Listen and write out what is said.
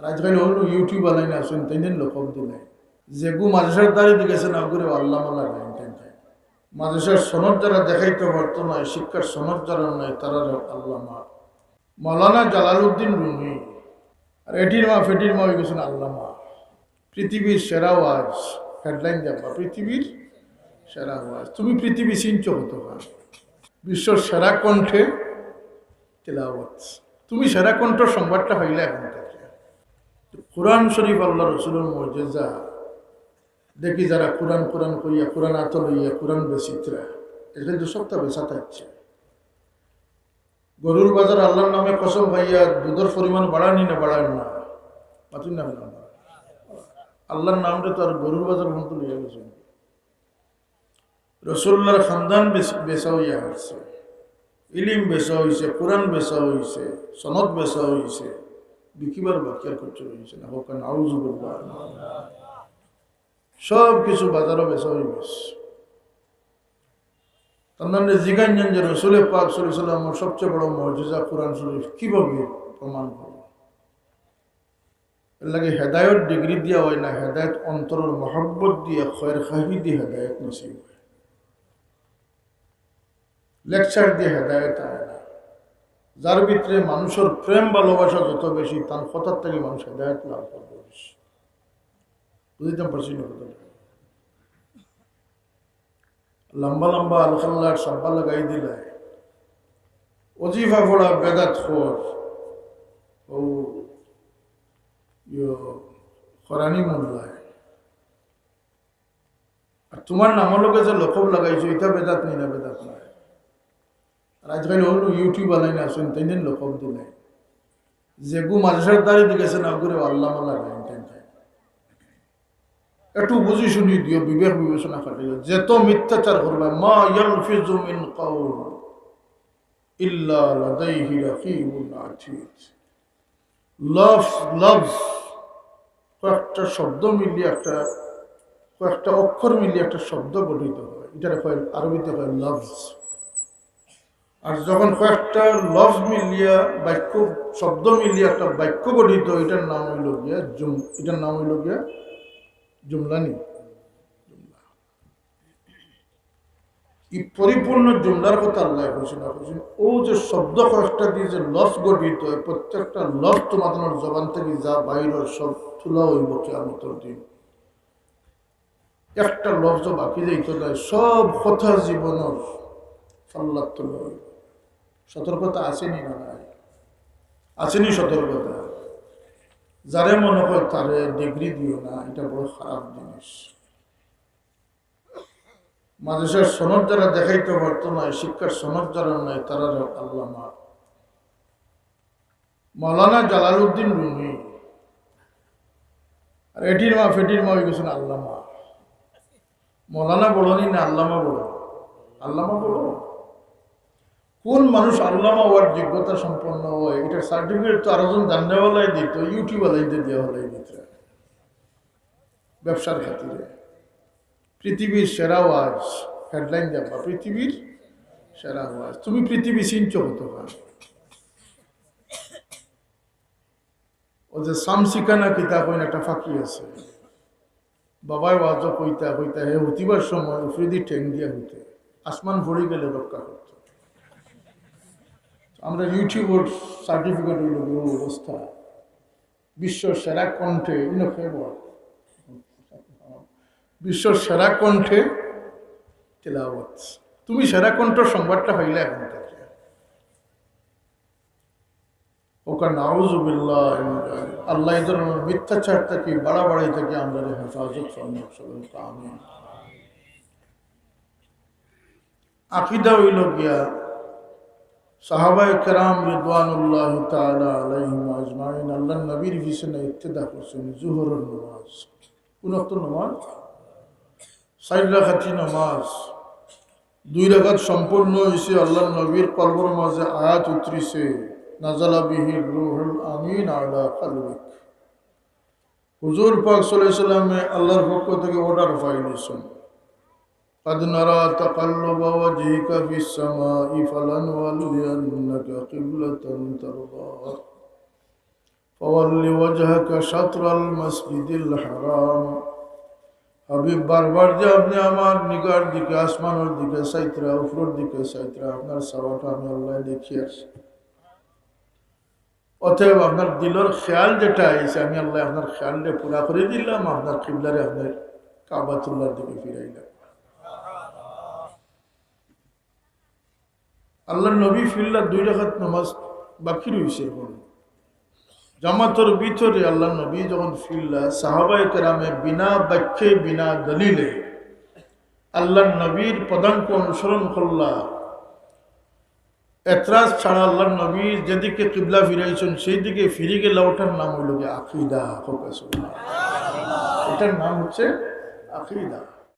আর আজকাল হল ইউটিউব আলাই না শুন তাই দিন লোক দিলাই যেগু মাদ্রাসার দাঁড়িয়ে দিকেছে না করে আল্লাহ মাল্লা গাইন তাই মাদ্রাসার সনদ যারা দেখাইতে পারতো নয় শিক্ষার সনদ যারা নয় তারা আল্লাহ মা মৌলানা জালালউদ্দিন রুমি আর এটির মা ফেটির মা হয়ে গেছেন আল্লাহ মা পৃথিবীর সেরা ওয়াজ হেডলাইন যাবা পৃথিবীর সেরা ওয়াজ তুমি পৃথিবী চিনছ হতে পারো বিশ্বর সেরা কণ্ঠে তেলাওয়াত তুমি সেরা কণ্ঠ সংবাদটা হইলে এখন থেকে কোরআন শরীফ আল্লাহ রসুলের মর্যাদা দেখি যারা কোরআন কোরআন কইয়া কোরআন আত লইয়া কোরআন বেশিতরা এটা তো সপ্তাহ বেচা থাকছে গরুর বাজার আল্লাহর নামে কসম ভাইয়া দুধের পরিমাণ বাড়ানি না বাড়ান না পাতুন না আল্লাহর নামটা তো আর গরুর বাজার মতো লইয়া গেছে রসুল্লাহর খানদান বেচা হইয়া আসছে ইলিম বেচা হয়েছে কোরআন বেচা হয়েছে সনদ বেচা হয়েছে বিকিবার বাকিয়ার করতে হয়েছে না হোক আউযুবিল্লাহ সব কিছু বাজারও বেচা হয়ে গেছে তার জিজ্ঞাসা যে রসুল পাক সাল্লাল্লাহু আলাইহি সবচেয়ে বড় মুজিজা কোরআন শরীফ কিভাবে প্রমাণ করব এর লাগে হেদায়েত ডিগ্রি দিয়া হয় না হেদায়েত অন্তরের মহব্বত দিয়ে খয়ের খাহি দিয়ে হেদায়েত নসিব হয় লেকচার দিয়ে হেদায়েত হয় না যার ভিতরে মানুষের প্রেম ভালোবাসা যত বেশি তার কথার থেকে মানুষ হেদায়েত লাভ করবে বেশি বুঝতে পারছি না কথা লম্বা লম্বা আলখাল্লার সাব্বা লাগাই দিলে অজিফা পড়া বেদাত খোর ও খরানি মোল্লায় আর তোমার নামের লোকে যে লকব লাগাইছো এটা বেদাত নেই না বেদাত নয় আর আজকাল হল ইউটিউব আলাই না শুন তাই দিন লকব দিলাই যেগু মাদ্রাসার দাঁড়িয়ে দিকেছে না করে আল্লাহ মাল্লা গাইন তাই একটু বুঝি শুনি দিও বিবেক বিবেচনা করে যেত মিথ্যাচার করবে মা ইয়ালফিজু মিন কাউল ইল্লা লাদাইহি রাকিবুন আতীদ লফজ কয়েকটা শব্দ মিলিয়ে কয়েকটা অক্ষর মিলিয়ে একটা শব্দ গঠিত হয় এটার আরবিতে হয় লফজ আর যখন কয়েকটা লফজ মিলিয়া বাক্য শব্দ মিলিয়ে একটা বাক্য গঠিত এটার নাম হইল গিয়া জুমলানি এই পরিপূর্ণ জুমলার কথা আল্লাহ ঘোষণা করছেন ও যে শব্দ কয়েকটা দিয়ে যে লফজ গঠিত হয় প্রত্যেকটা লফজ তোমাদের জবান থেকে যা বাইরের সব তুলা হইব কিয়ামতের দিন একটা লফজ বাকি যাইত নাই সব কথা জীবনের সাল্লাত তুলা হইব সতর্কতা আসেনি না নাই আসেনি সতর্কতা যারে মনে হয় তারে ডিগ্রি দিও না এটা বড় খারাপ জিনিস মাদ্রাসার সনদ যারা দেখাইতে পারতো না শিক্ষার সনদ যারা নাই তারা আল্লাহ মা মৌলানা জালালউদ্দিন রুমি আর এটির মা ফেটির মা হয়ে গেছেন আল্লাহ মা মৌলানা বড়নি না আল্লামা বড় আল্লামা বড় কোন মানুষ আল্লামা হওয়ার যোগ্যতা সম্পন্ন হয় এটার সার্টিফিকেট তো আরো জন জাননেওয়ালাই দিত ইউটিউবওয়ালাইদের দেওয়া হলাই দিত ব্যবসার খাতিরে পৃথিবীর সেরা ওয়াজ হেডলাইন যাবা পৃথিবীর সেরা ওয়াজ তুমি পৃথিবী চিনছ হতে পারো ও যে সামসিকানা কিতাব হইন একটা ফাঁকি আছে বাবাই ওয়াজও কইতা হে হতিবার সময় উফরিদি ঠেং দিয়া হইতে আসমান ভরে গেলে রক্ষা করত আমরা ইউটিউবের সার্টিফিকেট হইল অবস্থা বিশ্ব সেরা কণ্ঠে বিশ্বর সেরা কণ্ঠে তেলাওয়াত তুমি সেরা কণ্ঠ সংবাদটা হইলে এখন থেকে ওখানে নাউযুবিল্লাহ আল্লাহ এই ধরনের মিথ্যাচার থেকে বাড়াবাড়ি থেকে আমরা হেফাজত আমিন আকিদা হইল গিয়া সাহাবায়ে কেরাম রিদওয়ানুল্লাহি তাআলা আলাইহিম আজমাইন আল্লাহর নবীর পিছনে ইক্তেদা করছেন জোহরের নামাজ কোন ওয়াক্ত নামাজ 4 রাকাত নামাজ 2 রাকাত সম্পূর্ণ হইছে আল্লাহর নবীর কলবের মাঝে আয়াত উতরিছে নাযালা বিহি রূহুল আমিন আলা কলবিক হুজুর পাক সাল্লাল্লাহু আলাইহি ওয়াসাল্লাম আল্লাহর পক্ষ থেকে অর্ডার পাইলেন قد نرى تقلب وجهك في السماء فلنولينك قبلة ترضاها فول وجهك شطر المسجد الحرام হাবিব বারবার যে আপনি আমার নিগার দিকে আসমানের দিকে সাইতরা উপরের দিকে সাইতরা আপনার সওয়াটা আমি আল্লাহ দেখি আসি অতএব আপনার দিলের খেয়াল যেটা আইছে আমি আল্লাহ আপনার খেয়ালটা পুরা করে দিলাম আপনার কিবলারে আপনার কাবাতুল্লাহর দিকে ফিরাইলাম আল্লাহ নবী ফিরলা 2 রাকাত নামাজ বাকি রইছে বলে জামাতের ভিতরে আল্লাহ নবী যখন ফিরলা সাহাবায়ে কেরামে বিনা বাক্যে বিনা দলিলে আল্লাহ নবীর পদাঙ্ক অনুসরণ করলা এতরাজ ছাড়া আল্লাহ নবী যেদিকে কিবলা ফিরাইছেন সেই দিকে ফিরে গেলে ওটার নাম হইল আকীদা। এটার নাম হচ্ছে আকীদা।